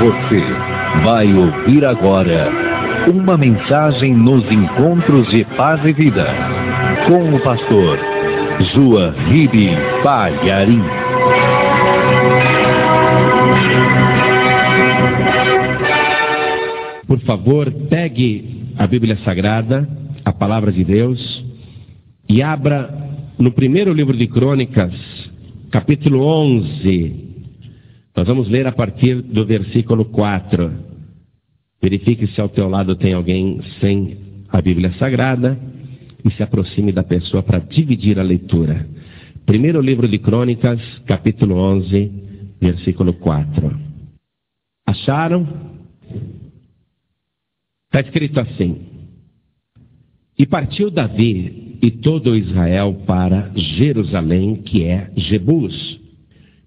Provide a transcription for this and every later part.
Você vai ouvir agora uma mensagem nos encontros de paz e vida com o pastor Joahide Palharim. Por favor, pegue a Bíblia Sagrada, a Palavra de Deus, e abra no primeiro livro de Crônicas, capítulo 11. Nós vamos ler a partir do versículo 4. Verifique se ao teu lado tem alguém sem a Bíblia Sagrada e se aproxime da pessoa para dividir a leitura. Primeiro livro de Crônicas, capítulo 11, versículo 4. Acharam? Está escrito assim: E partiu Davi e todo Israel para Jerusalém, que é Jebus,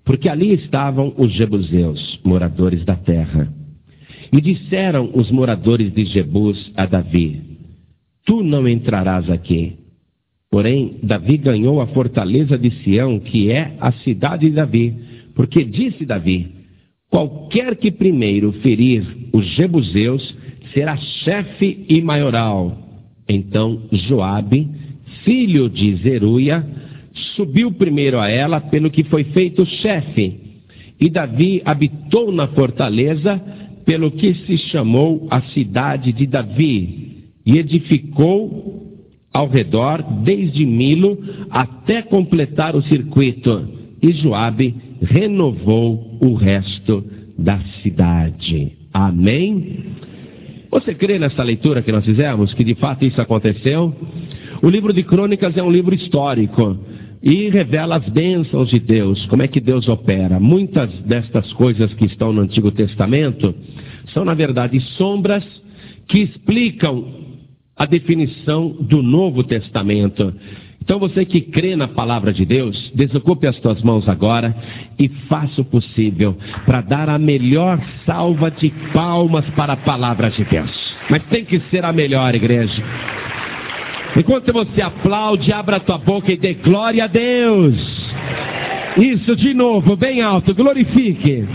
porque ali estavam os jebuseus, moradores da terra. E disseram os moradores de Jebus a Davi: Tu não entrarás aqui. Porém, Davi ganhou a fortaleza de Sião, que é a cidade de Davi, porque disse Davi: Qualquer que primeiro ferir os jebuseus será chefe e maioral. Então Joabe, filho de Zeruia, subiu primeiro a ela, pelo que foi feito chefe. E Davi habitou na fortaleza, pelo que se chamou a cidade de Davi, e edificou ao redor, desde Milo até completar o circuito. E Joabe renovou o resto da cidade. Amém? Você crê nessa leitura que nós fizemos, que de fato isso aconteceu? O livro de Crônicas é um livro histórico e revela as bênçãos de Deus, como é que Deus opera. Muitas destas coisas que estão no Antigo Testamento são, na verdade, sombras que explicam a definição do Novo Testamento. Então você que crê na palavra de Deus, desocupe as tuas mãos agora e faça o possível para dar a melhor salva de palmas para a palavra de Deus. Mas tem que ser a melhor, igreja. Enquanto você aplaude, abra a tua boca e dê glória a Deus. Isso, de novo, bem alto, glorifique.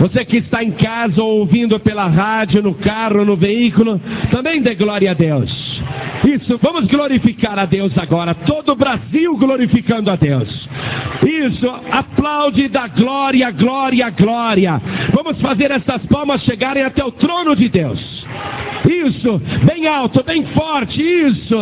Você que está em casa ou ouvindo pela rádio, no carro, no veículo, também dê glória a Deus. Isso, vamos glorificar a Deus agora. Todo o Brasil glorificando a Deus. Isso, aplaude da glória, glória, glória. Vamos fazer essas palmas chegarem até o trono de Deus. Isso, bem alto, bem forte, isso.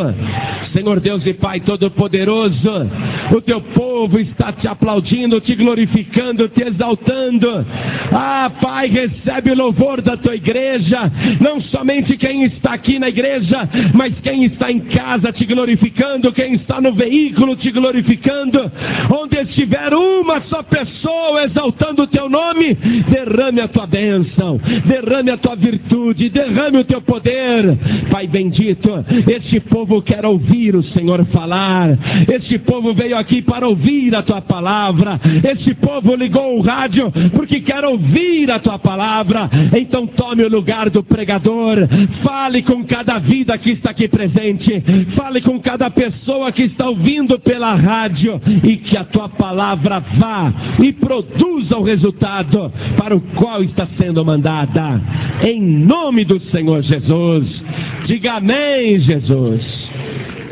Senhor Deus e Pai Todo-Poderoso, o teu povo está te aplaudindo, te glorificando, te exaltando. Ah, Pai, recebe o louvor da tua igreja, não somente quem está aqui na igreja, mas quem está em casa te glorificando, quem está no veículo te glorificando. Onde estiver uma só pessoa exaltando o teu nome, derrame a tua bênção, derrame a tua virtude, derrame o teu poder. Pai bendito, este povo quer ouvir o Senhor falar. Este povo veio aqui para ouvir a tua palavra. Este povo ligou o rádio porque quer ouvir a tua palavra. Então tome o lugar do pregador. Fale com cada vida que está aqui presente. Fale com cada pessoa que está ouvindo pela rádio, e que a tua palavra vá e produza o resultado para o qual está sendo mandada. Em nome do Senhor Jesus. Diga amém, Jesus.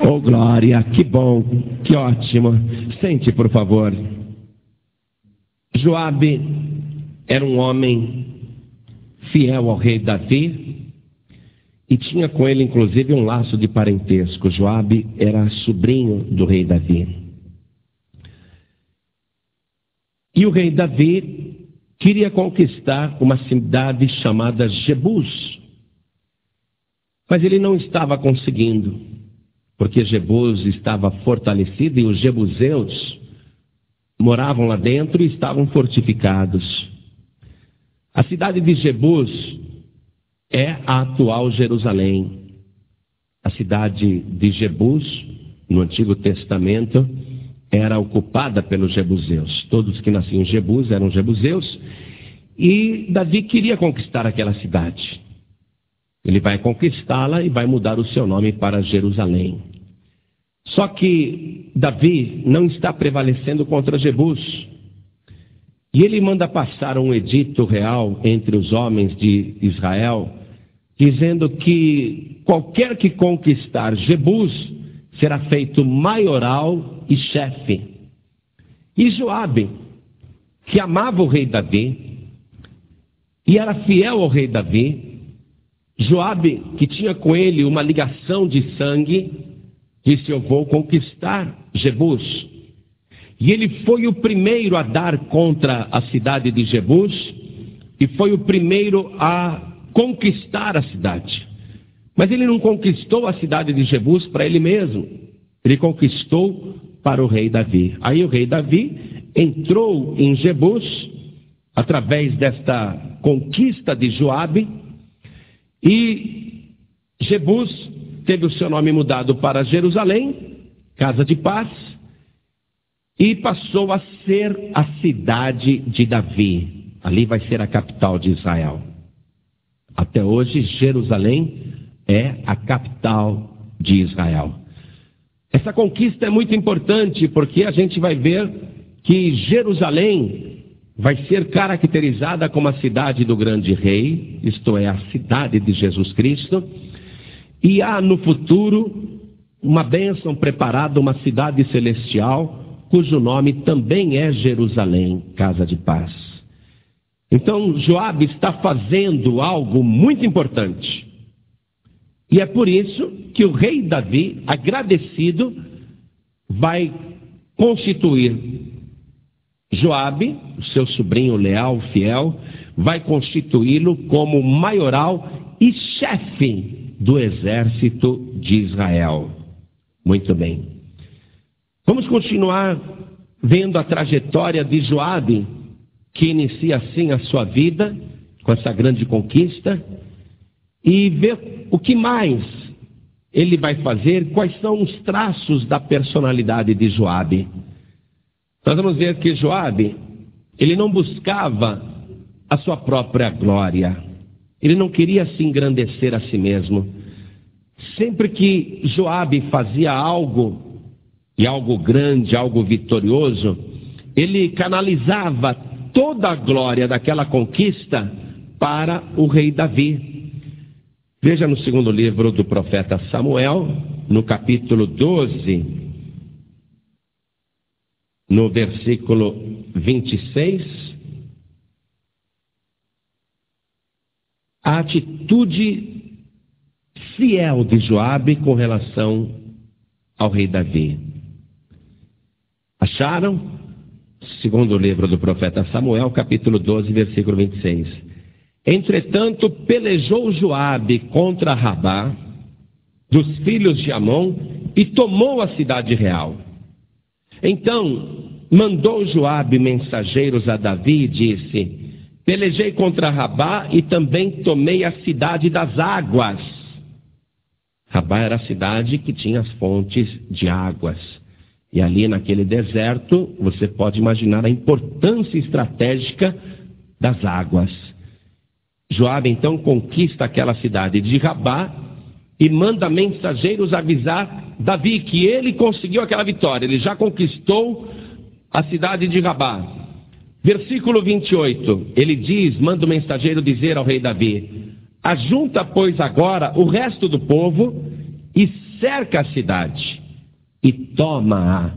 Oh, glória, que bom, que ótimo. Sente, por favor. Joabe era um homem fiel ao rei Davi e tinha com ele, inclusive, um laço de parentesco. Joabe era sobrinho do rei Davi. E o rei Davi queria conquistar uma cidade chamada Jebus. Mas ele não estava conseguindo, porque Jebus estava fortalecida e os jebuseus moravam lá dentro e estavam fortificados. A cidade de Jebus é a atual Jerusalém. A cidade de Jebus, no Antigo Testamento, era ocupada pelos jebuseus. Todos que nasciam em Jebus eram jebuseus, e Davi queria conquistar aquela cidade. Ele vai conquistá-la e vai mudar o seu nome para Jerusalém. Só que Davi não está prevalecendo contra Jebus. E ele manda passar um edito real entre os homens de Israel, dizendo que qualquer que conquistar Jebus será feito maioral e chefe. E Joabe, que amava o rei Davi e era fiel ao rei Davi, Joabe, que tinha com ele uma ligação de sangue, disse: eu vou conquistar Jebus. E ele foi o primeiro a dar contra a cidade de Jebus e foi o primeiro a conquistar a cidade. Mas ele não conquistou a cidade de Jebus para ele mesmo, ele conquistou para o rei Davi. Aí o rei Davi entrou em Jebus através desta conquista de Joabe, e Jebus teve o seu nome mudado para Jerusalém, casa de paz, e passou a ser a cidade de Davi. Ali vai ser a capital de Israel. Até hoje, Jerusalém é a capital de Israel. Essa conquista é muito importante, porque a gente vai ver que Jerusalém vai ser caracterizada como a cidade do grande rei, isto é, a cidade de Jesus Cristo, e há no futuro uma bênção preparada, uma cidade celestial, cujo nome também é Jerusalém, casa de paz. Então Joabe está fazendo algo muito importante, e é por isso que o rei Davi, agradecido, vai constituir Joabe, o seu sobrinho leal, fiel, vai constituí-lo como maioral e chefe do exército de Israel. Muito bem. Vamos continuar vendo a trajetória de Joabe, que inicia assim a sua vida, com essa grande conquista, e ver o que mais ele vai fazer, quais são os traços da personalidade de Joabe. Nós vamos ver que Joabe, ele não buscava a sua própria glória, ele não queria se engrandecer a si mesmo. Sempre que Joabe fazia algo, e algo grande, algo vitorioso, ele canalizava toda a glória daquela conquista para o rei Davi. Veja no segundo livro do profeta Samuel, no capítulo 12, no versículo 26, a atitude fiel de Joabe com relação ao rei Davi. Acharam? Segundo o livro do profeta Samuel, capítulo 12, versículo 26. Entretanto, pelejou Joabe contra Rabá, dos filhos de Amon, e tomou a cidade real. Então mandou Joabe mensageiros a Davi e disse: pelejei contra Rabá e também tomei a cidade das águas. Rabá era a cidade que tinha as fontes de águas. E ali naquele deserto, você pode imaginar a importância estratégica das águas. Joabe então conquista aquela cidade de Rabá e manda mensageiros avisar Davi que ele conseguiu aquela vitória, ele já conquistou a cidade de Rabá. Versículo 28, ele diz, manda o mensageiro dizer ao rei Davi: ajunta, pois, agora o resto do povo e cerca a cidade e toma-a,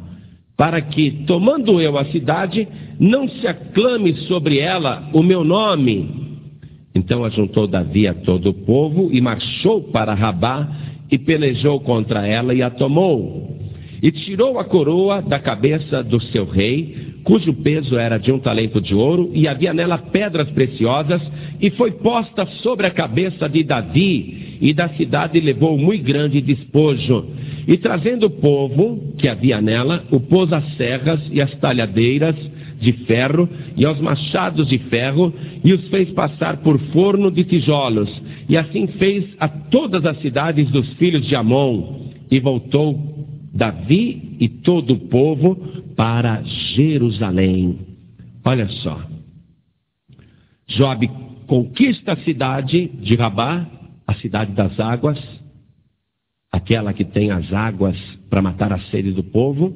para que, tomando eu a cidade, não se aclame sobre ela o meu nome. Então ajuntou Davi a todo o povo e marchou para Rabá e pelejou contra ela e a tomou. E tirou a coroa da cabeça do seu rei, cujo peso era de 1 talento de ouro, e havia nela pedras preciosas, e foi posta sobre a cabeça de Davi, e da cidade levou muito grande despojo. E trazendo o povo que havia nela, o pôs às serras e às talhadeiras de ferro e aos machados de ferro, e os fez passar por forno de tijolos. E assim fez a todas as cidades dos filhos de Amon. E voltou Davi e todo o povo para Jerusalém. Olha só, Joabe conquista a cidade de Rabá, a cidade das águas, aquela que tem as águas para matar a sede do povo.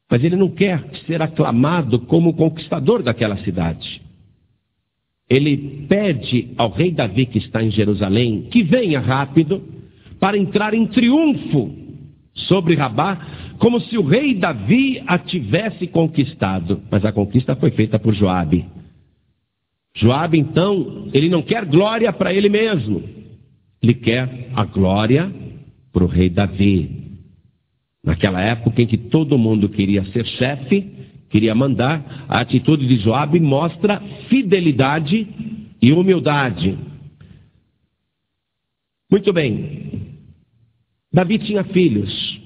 Mas ele não quer ser aclamado como conquistador daquela cidade. Ele pede ao rei Davi, que está em Jerusalém, que venha rápido para entrar em triunfo sobre Rabá, como se o rei Davi a tivesse conquistado. Mas a conquista foi feita por Joabe. Joabe, então, ele não quer glória para ele mesmo. Ele quer a glória para o rei Davi. Naquela época em que todo mundo queria ser chefe, queria mandar, a atitude de Joabe mostra fidelidade e humildade. Muito bem. Davi tinha filhos.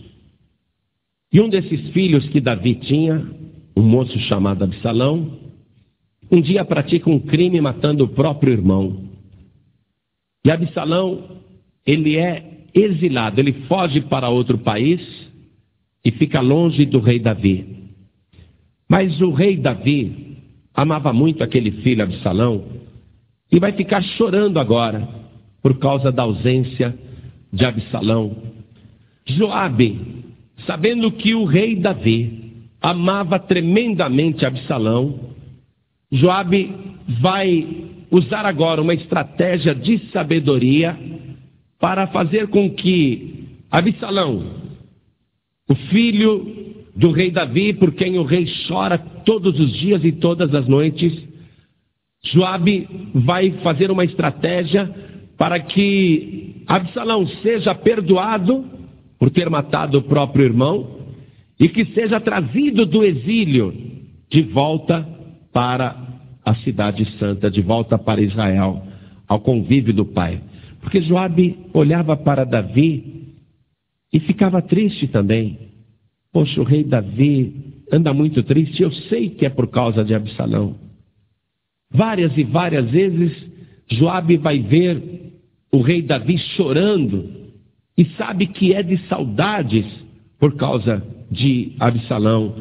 E um desses filhos que Davi tinha, um moço chamado Absalão, um dia pratica um crime matando o próprio irmão. E Absalão, ele é exilado, ele foge para outro país e fica longe do rei Davi. Mas o rei Davi amava muito aquele filho Absalão e vai ficar chorando agora por causa da ausência de Absalão. Joabe, sabendo que o rei Davi amava tremendamente Absalão, Joabe vai usar agora uma estratégia de sabedoria para fazer com que Absalão, o filho do rei Davi, por quem o rei chora todos os dias e todas as noites, Joabe vai fazer uma estratégia para que Absalão seja perdoado por ter matado o próprio irmão e que seja trazido do exílio de volta para a cidade santa, de volta para Israel, ao convívio do pai. Porque Joabe olhava para Davi e ficava triste também. Poxa, o rei Davi anda muito triste, eu sei que é por causa de Absalão. Várias e várias vezes Joabe vai ver o rei Davi chorando e sabe que é de saudades por causa de Absalão.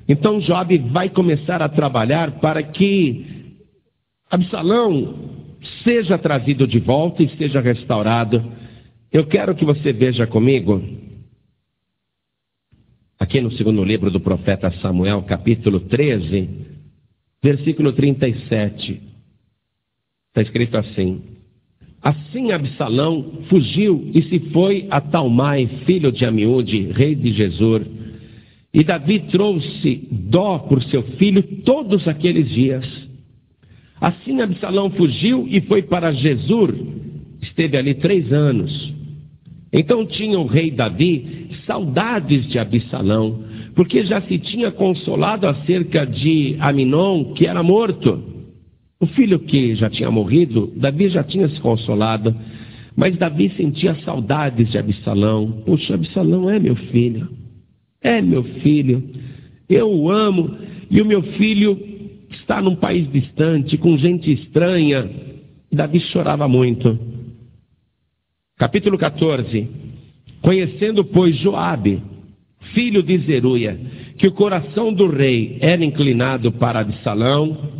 Então Joabe vai começar a trabalhar para que Absalão seja trazido de volta e seja restaurado. Eu quero que você veja comigo, aqui no segundo livro do profeta Samuel, capítulo 13, versículo 37. Está escrito assim: assim Absalão fugiu e se foi a Talmai, filho de Amiúde, rei de Gesur. E Davi trouxe dó por seu filho todos aqueles dias. Assim Absalão fugiu e foi para Gesur. Esteve ali 3 anos. Então tinha o rei Davi saudades de Absalão, porque já se tinha consolado acerca de Aminon, que era morto. O filho que já tinha morrido, Davi já tinha se consolado, mas Davi sentia saudades de Absalão. Puxa, Absalão é meu filho, eu o amo, e o meu filho está num país distante, com gente estranha. Davi chorava muito. Capítulo 14. Conhecendo, pois, Joabe, filho de Zeruia, que o coração do rei era inclinado para Absalão,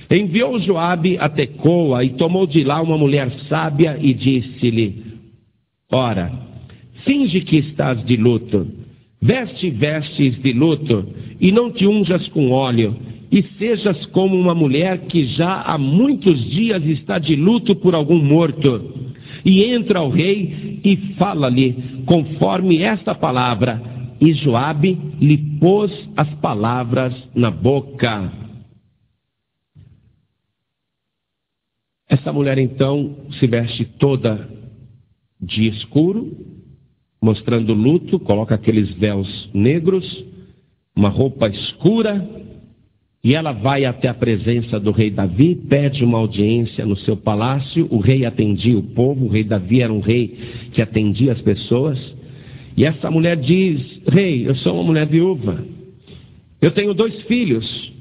enviou Joabe a Tecoa e tomou de lá uma mulher sábia e disse-lhe: ora, finge que estás de luto, veste vestes de luto e não te unjas com óleo, e sejas como uma mulher que já há muitos dias está de luto por algum morto. E entra ao rei e fala-lhe conforme esta palavra. E Joabe lhe pôs as palavras na boca. Essa mulher então se veste toda de escuro, mostrando luto, coloca aqueles véus negros, uma roupa escura, e ela vai até a presença do rei Davi, pede uma audiência no seu palácio. O rei atendia o povo, o rei Davi era um rei que atendia as pessoas. E essa mulher diz: rei, eu sou uma mulher viúva, eu tenho 2 filhos,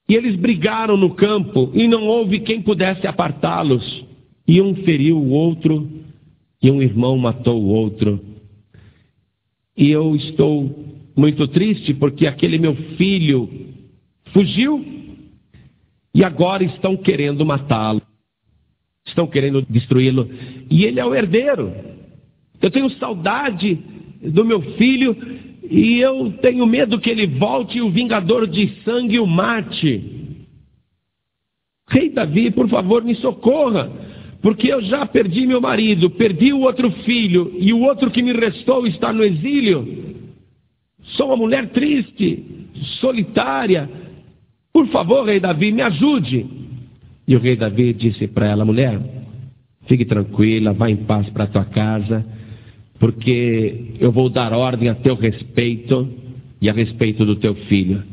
e eles brigaram no campo, e não houve quem pudesse apartá-los, e um feriu o outro, e um irmão matou o outro. E eu estou muito triste porque aquele meu filho fugiu e agora estão querendo matá-lo, estão querendo destruí-lo, e ele é o herdeiro. Eu tenho saudade do meu filho e eu tenho medo que ele volte e o vingador de sangue o mate. Rei Davi, por favor, me socorra, porque eu já perdi meu marido, perdi o outro filho, e o outro que me restou está no exílio. Sou uma mulher triste, solitária. Por favor, rei Davi, me ajude. E o rei Davi disse para ela: mulher, fique tranquila, vá em paz para a tua casa, porque eu vou dar ordem a teu respeito e a respeito do teu filho.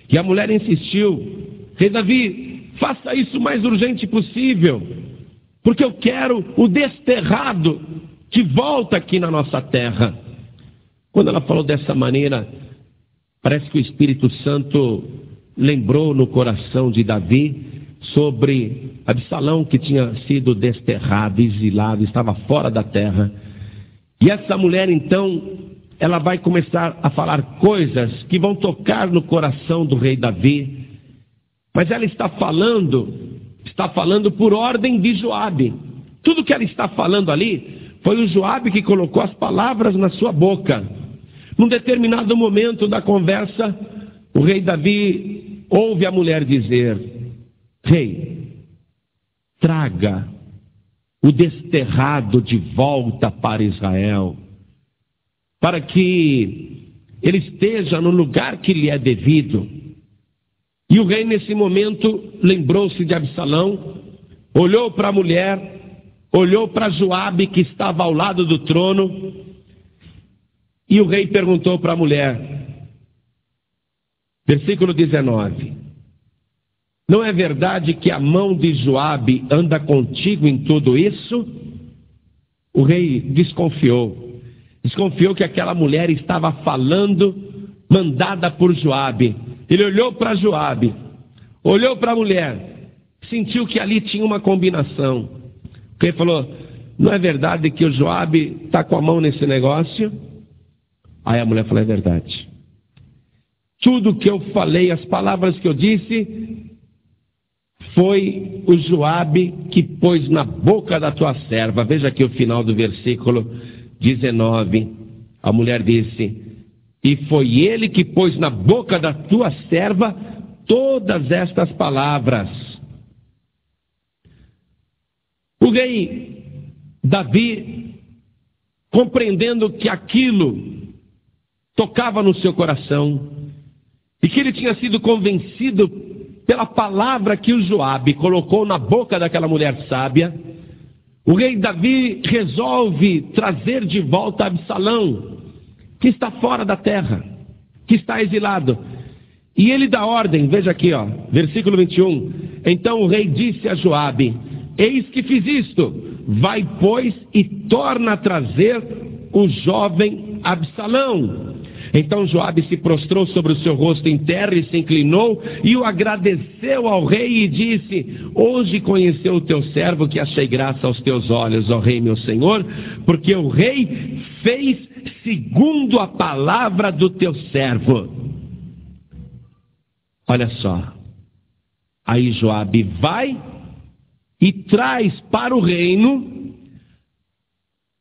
E a mulher insistiu: rei Davi, faça isso o mais urgente possível, porque eu quero o desterrado de volta aqui na nossa terra. Quando ela falou dessa maneira, parece que o Espírito Santo lembrou no coração de Davi sobre Absalão, que tinha sido desterrado, exilado, estava fora da terra. E essa mulher então, ela vai começar a falar coisas que vão tocar no coração do rei Davi. Mas ela está falando por ordem de Joabe. Tudo que ela está falando ali foi o Joabe que colocou as palavras na sua boca. Num determinado momento da conversa, o rei Davi ouve a mulher dizer: rei, traga o desterrado de volta para Israel, para que ele esteja no lugar que lhe é devido. E o rei, nesse momento, lembrou-se de Absalão, olhou para a mulher, olhou para Joabe, que estava ao lado do trono, e o rei perguntou para a mulher, versículo 19: não é verdade que a mão de Joabe anda contigo em tudo isso? O rei desconfiou que aquela mulher estava falando, mandada por Joabe. Ele olhou para Joabe, olhou para a mulher, sentiu que ali tinha uma combinação. O rei falou: não é verdade que o Joabe está com a mão nesse negócio? Aí a mulher falou: é verdade. Tudo que eu falei, as palavras que eu disse, foi o Joabe que pôs na boca da tua serva. Veja aqui o final do versículo 19. A mulher disse: e foi ele que pôs na boca da tua serva todas estas palavras. O rei Davi, compreendendo que aquilo tocava no seu coração, e que ele tinha sido convencido pela palavra que o Joabe colocou na boca daquela mulher sábia, o rei Davi resolve trazer de volta Absalão, que está fora da terra, que está exilado. E ele dá ordem, veja aqui, versículo 21. Então o rei disse a Joabe: eis que fiz isto, vai, pois, e torna a trazer o jovem Absalão. Então Joabe se prostrou sobre o seu rosto em terra e se inclinou e o agradeceu ao rei e disse: hoje conheceu o teu servo que achei graça aos teus olhos, ó rei meu senhor, porque o rei fez segundo a palavra do teu servo. Olha só, aí Joabe vai e traz para o reino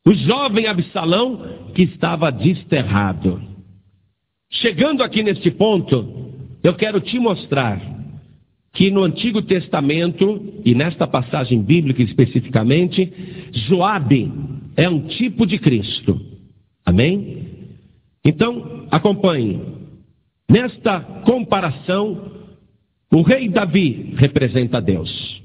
o jovem Absalão que estava desterrado. Chegando aqui neste ponto, eu quero te mostrar que no Antigo Testamento, e nesta passagem bíblica especificamente, Joabe é um tipo de Cristo. Amém? Então, acompanhe. Nesta comparação, o rei Davi representa Deus.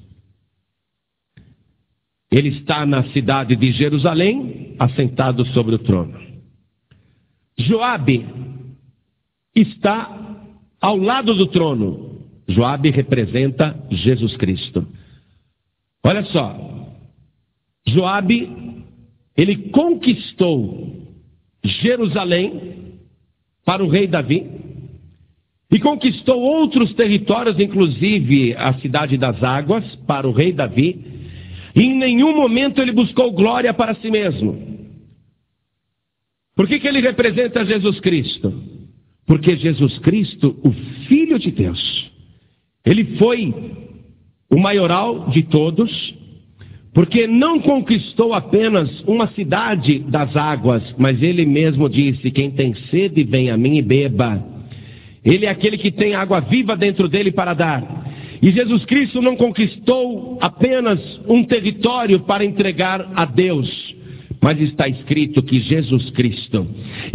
Ele está na cidade de Jerusalém, assentado sobre o trono. Joabe está ao lado do trono. Joabe representa Jesus Cristo. Olha só, Joabe, ele conquistou Jerusalém para o rei Davi e conquistou outros territórios, inclusive a cidade das águas, para o rei Davi, e em nenhum momento ele buscou glória para si mesmo. Por que ele representa Jesus Cristo? Porque Jesus Cristo, o Filho de Deus, ele foi o maioral de todos, Porque não conquistou apenas uma cidade das águas, mas ele mesmo disse: quem tem sede, vem a mim e beba. Ele é aquele que tem água viva dentro dele para dar. E Jesus Cristo não conquistou apenas um território para entregar a Deus, mas está escrito que Jesus Cristo,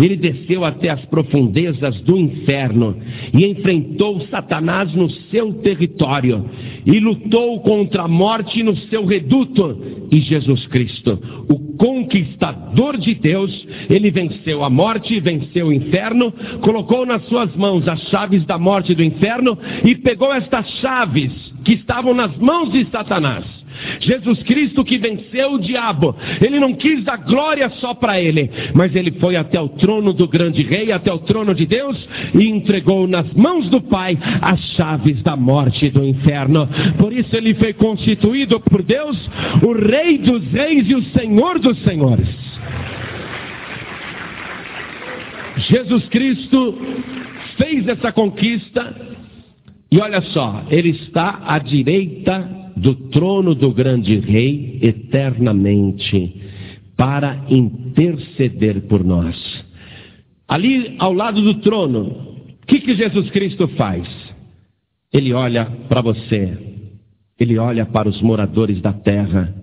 ele desceu até as profundezas do inferno e enfrentou Satanás no seu território e lutou contra a morte no seu reduto. E Jesus Cristo, o conquistador de Deus, ele venceu a morte, venceu o inferno, colocou nas suas mãos as chaves da morte e do inferno e pegou estas chaves que estavam nas mãos de Satanás. Jesus Cristo, que venceu o diabo, ele não quis a glória só para ele, mas ele foi até o trono do grande rei, até o trono de Deus, e entregou nas mãos do Pai as chaves da morte e do inferno. Por isso ele foi constituído por Deus o Rei dos reis e o Senhor dos senhores. Jesus Cristo fez essa conquista, e olha só, ele está à direita do trono do grande rei eternamente, para interceder por nós. Ali ao lado do trono, o que Jesus Cristo faz? Ele olha para você, ele olha para os moradores da terra,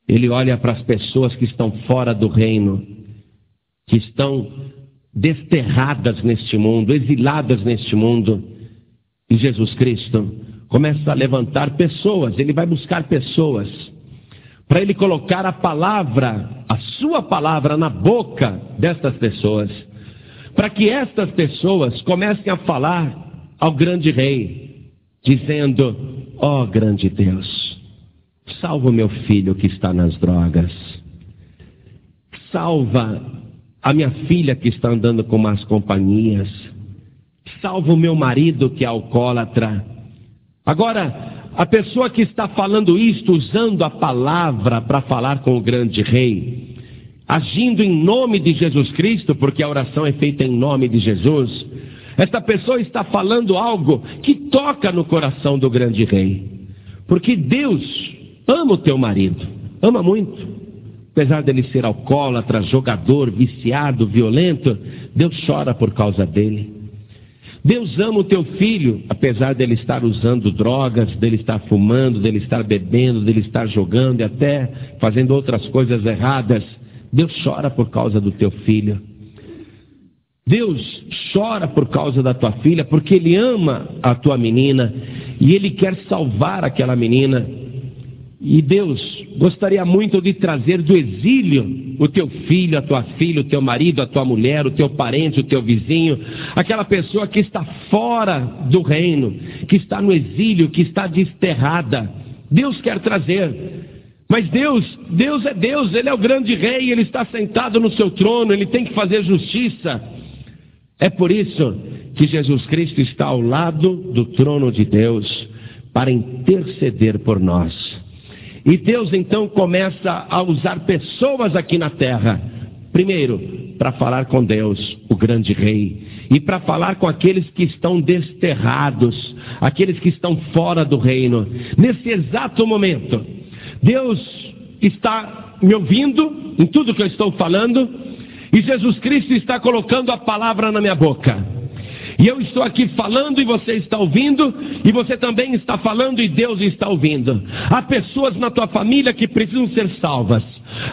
ele olha para as pessoas que estão fora do reino, que estão desterradas neste mundo, exiladas neste mundo. E Jesus Cristo começa a levantar pessoas, ele vai buscar pessoas, para ele colocar a palavra, a sua palavra na boca destas pessoas, para que estas pessoas comecem a falar ao grande rei, dizendo: ó grande Deus, salva o meu filho que está nas drogas, salva a minha filha que está andando com más companhias, salva o meu marido que é alcoólatra. Agora, a pessoa que está falando isto, usando a palavra para falar com o grande rei, agindo em nome de Jesus Cristo, porque a oração é feita em nome de Jesus, esta pessoa está falando algo que toca no coração do grande rei. Porque Deus ama o teu marido, ama muito. Apesar dele ser alcoólatra, jogador, viciado, violento, Deus chora por causa dele. Deus ama o teu filho, apesar dele estar usando drogas, dele estar fumando, dele estar bebendo, dele estar jogando e até fazendo outras coisas erradas. Deus chora por causa do teu filho. Deus chora por causa da tua filha, porque Ele ama a tua menina e Ele quer salvar aquela menina. E Deus gostaria muito de trazer do exílio o teu filho, a tua filha, o teu marido, a tua mulher, o teu parente, o teu vizinho, aquela pessoa que está fora do reino, que está no exílio, que está desterrada. Deus quer trazer. Mas Deus é Deus, Ele é o grande rei, Ele está sentado no seu trono, Ele tem que fazer justiça. É por isso que Jesus Cristo está ao lado do trono de Deus para interceder por nós. E Deus então começa a usar pessoas aqui na terra, primeiro para falar com Deus, o grande rei, e para falar com aqueles que estão desterrados, aqueles que estão fora do reino. Nesse exato momento, Deus está me ouvindo em tudo que eu estou falando, e Jesus Cristo está colocando a palavra na minha boca. E eu estou aqui falando e você está ouvindo, e você também está falando e Deus está ouvindo. Há pessoas na tua família que precisam ser salvas.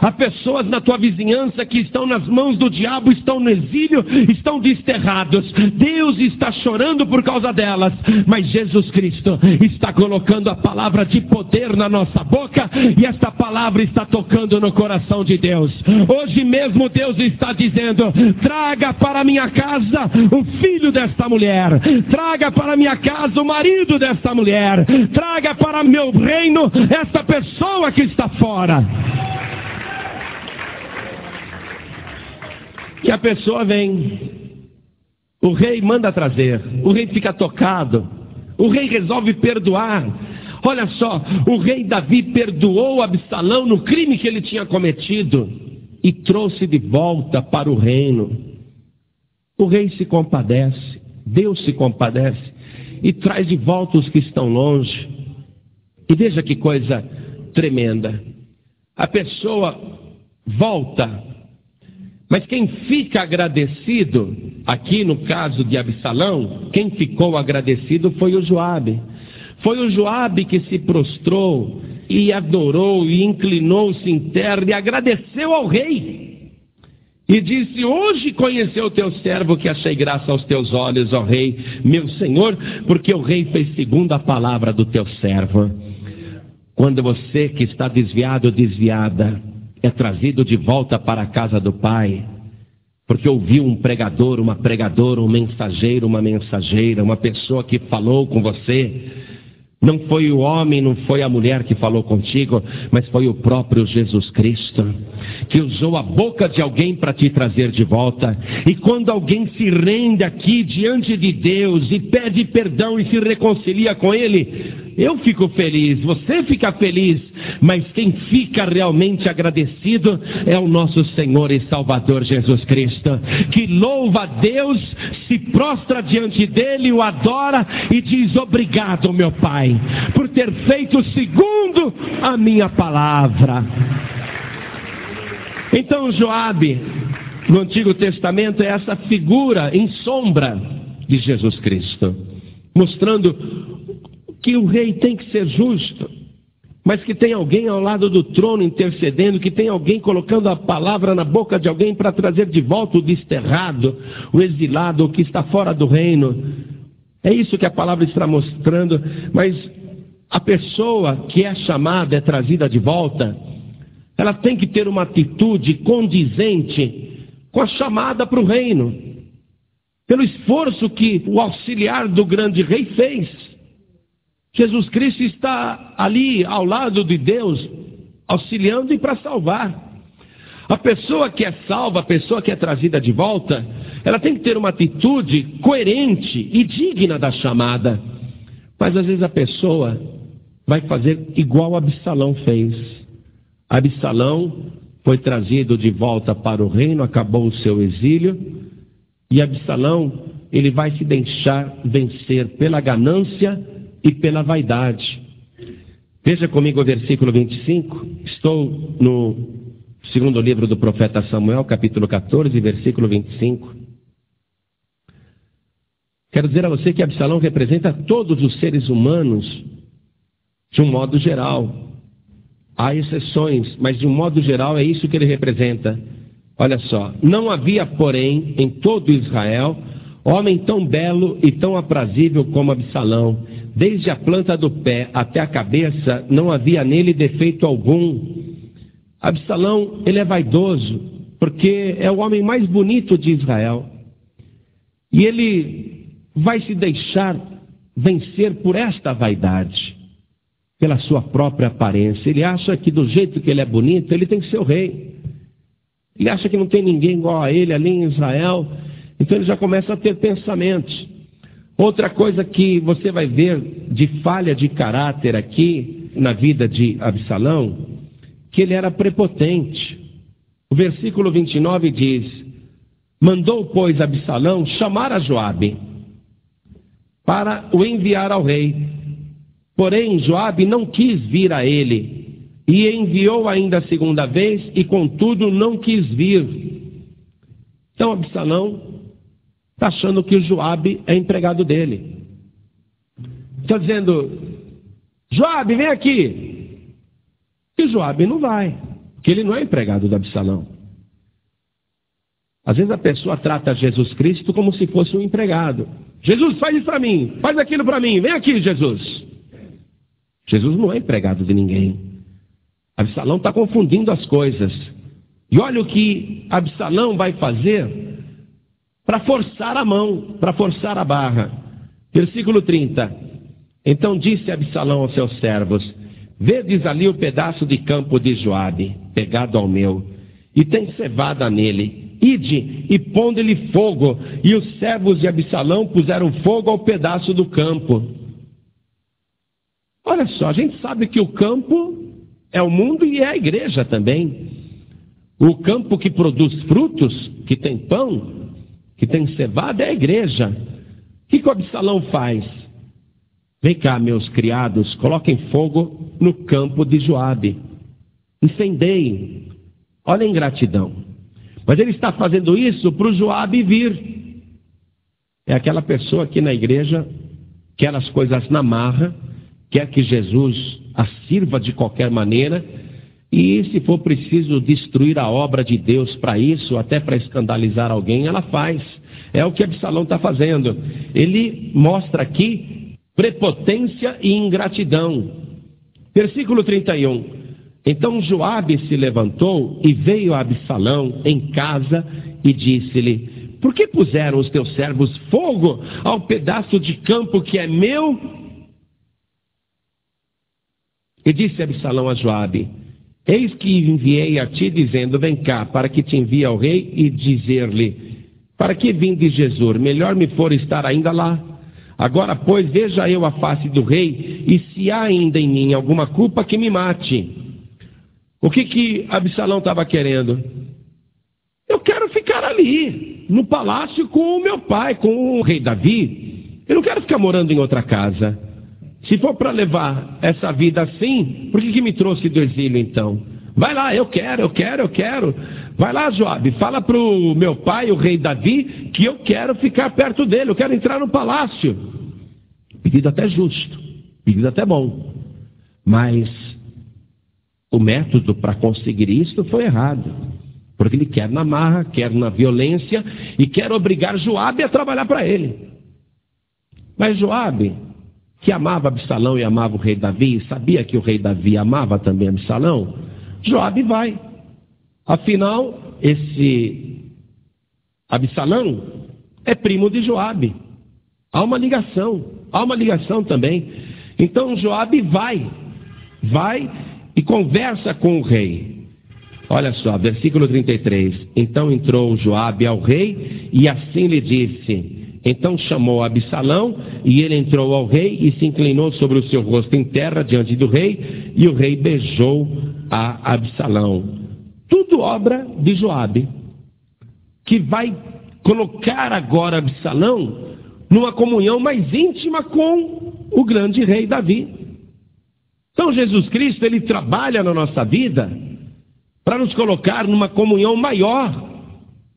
Há pessoas na tua vizinhança que estão nas mãos do diabo, estão no exílio, estão desterrados. Deus está chorando por causa delas, mas Jesus Cristo está colocando a palavra de poder na nossa boca, e esta palavra está tocando no coração de Deus. Hoje mesmo Deus está dizendo: traga para minha casa o filho desta mulher, traga para minha casa o marido desta mulher, traga para meu reino esta pessoa que está fora. E a pessoa vem, o rei manda trazer, o rei fica tocado, o rei resolve perdoar. Olha só, o rei Davi perdoou Absalão no crime que ele tinha cometido e trouxe de volta para o reino. O rei se compadece, Deus se compadece e traz de volta os que estão longe. E veja que coisa tremenda. A pessoa volta, mas quem fica agradecido, aqui no caso de Absalão, quem ficou agradecido foi o Joabe. Foi o Joabe que se prostrou e adorou e inclinou-se em terra e agradeceu ao rei. E disse: hoje conheceu o teu servo, que achei graça aos teus olhos, ó rei, meu senhor, porque o rei fez segundo a palavra do teu servo. Quando você que está desviado ou desviada é trazido de volta para a casa do Pai, porque ouviu um pregador, uma pregadora, um mensageiro, uma mensageira, uma pessoa que falou com você, não foi o homem, não foi a mulher que falou contigo, mas foi o próprio Jesus Cristo, que usou a boca de alguém para te trazer de volta. E quando alguém se rende aqui diante de Deus e pede perdão e se reconcilia com Ele, eu fico feliz, você fica feliz, mas quem fica realmente agradecido é o nosso Senhor e Salvador Jesus Cristo, que louva a Deus, se prostra diante dele, o adora e diz: obrigado, meu Pai, por ter feito segundo a minha palavra. Então Joabe, no Antigo Testamento, é essa figura em sombra de Jesus Cristo, mostrando que o rei tem que ser justo, mas que tem alguém ao lado do trono intercedendo, que tem alguém colocando a palavra na boca de alguém para trazer de volta o desterrado, o exilado, o que está fora do reino. É isso que a palavra está mostrando. Mas a pessoa que é chamada, é trazida de volta, ela tem que ter uma atitude condizente com a chamada para o reino, pelo esforço que o auxiliar do grande rei fez. Jesus Cristo está ali ao lado de Deus, auxiliando e para salvar. A pessoa que é salva, a pessoa que é trazida de volta, ela tem que ter uma atitude coerente e digna da chamada. Mas às vezes a pessoa vai fazer igual Absalão fez. Absalão foi trazido de volta para o reino, acabou o seu exílio, e Absalão, ele vai se deixar vencer pela ganância e pela vaidade. Veja comigo o versículo 25. Estou no segundo livro do profeta Samuel, capítulo 14, versículo 25. Quero dizer a você que Absalão representa todos os seres humanos de um modo geral. Há exceções, mas de um modo geral é isso que ele representa. Olha só: não havia, porém, em todo Israel, homem tão belo e tão aprazível como Absalão. Desde a planta do pé até a cabeça, não havia nele defeito algum. Absalão, ele é vaidoso, porque é o homem mais bonito de Israel. E ele vai se deixar vencer por esta vaidade, pela sua própria aparência. Ele acha que do jeito que ele é bonito, ele tem que ser o rei. Ele acha que não tem ninguém igual a ele ali em Israel. Então ele já começa a ter pensamentos. Outra coisa que você vai ver de falha de caráter aqui na vida de Absalão, que ele era prepotente. O versículo 29 diz: mandou, pois, Absalão chamar a Joabe para o enviar ao rei. Porém, Joabe não quis vir a ele, e enviou ainda a segunda vez, e contudo não quis vir. Então Absalão está achando que o Joabe é empregado dele. Está dizendo: Joabe, vem aqui. E o Joabe não vai, porque ele não é empregado de Absalão. Às vezes a pessoa trata Jesus Cristo como se fosse um empregado. Jesus, faz isso para mim, faz aquilo para mim, vem aqui, Jesus. Jesus não é empregado de ninguém. Absalão está confundindo as coisas. E olha o que Absalão vai fazer para forçar a mão, para forçar a barra. Versículo 30. Então disse Absalão aos seus servos: vedes ali o pedaço de campo de Joabe, pegado ao meu, e tem cevada nele. Ide e ponde-lhe fogo. E os servos de Absalão puseram fogo ao pedaço do campo. Olha só, a gente sabe que o campo é o mundo e é a igreja também. O campo que produz frutos, que tem pão, que tem cevada, é a igreja. O que o Absalão faz? Vem cá, meus criados, coloquem fogo no campo de Joabe. Incendeiem. Olha a ingratidão. Mas ele está fazendo isso para o Joabe vir. É aquela pessoa aqui na igreja quer as coisas na marra, quer que Jesus a sirva de qualquer maneira, e se for preciso destruir a obra de Deus para isso, até para escandalizar alguém, ela faz. É o que Absalão está fazendo. Ele mostra aqui prepotência e ingratidão. Versículo 31. Então Joabe se levantou e veio a Absalão em casa e disse-lhe: por que puseram os teus servos fogo ao pedaço de campo que é meu? E disse Absalão a Joabe: eis que enviei a ti, dizendo: vem cá, para que te envie ao rei, e dizer-lhe: para que vim de Jesur? Melhor me for estar ainda lá. Agora, pois, veja eu a face do rei, e se há ainda em mim alguma culpa, que me mate. O que Absalão estava querendo? Eu quero ficar ali, no palácio com o meu pai, com o rei Davi. Eu não quero ficar morando em outra casa. Se for para levar essa vida assim, por que me trouxe do exílio então? Vai lá, eu quero. Vai lá, Joabe, fala para o meu pai, o rei Davi, que eu quero ficar perto dele, eu quero entrar no palácio. Pedido até justo, pedido até bom. Mas o método para conseguir isso foi errado. Porque ele quer na marra, quer na violência e quer obrigar Joabe a trabalhar para ele. Mas Joabe, que amava Absalão e amava o rei Davi, e sabia que o rei Davi amava também Absalão, Joabe vai. Afinal, esse Absalão é primo de Joabe. Há uma ligação também. Então Joabe vai e conversa com o rei. Olha só, versículo 33. Então entrou Joabe ao rei e assim lhe disse. Então chamou Absalão e ele entrou ao rei e se inclinou sobre o seu rosto em terra diante do rei, e o rei beijou a Absalão. Tudo obra de Joabe, que vai colocar agora Absalão numa comunhão mais íntima com o grande rei Davi. Então Jesus Cristo, ele trabalha na nossa vida para nos colocar numa comunhão maior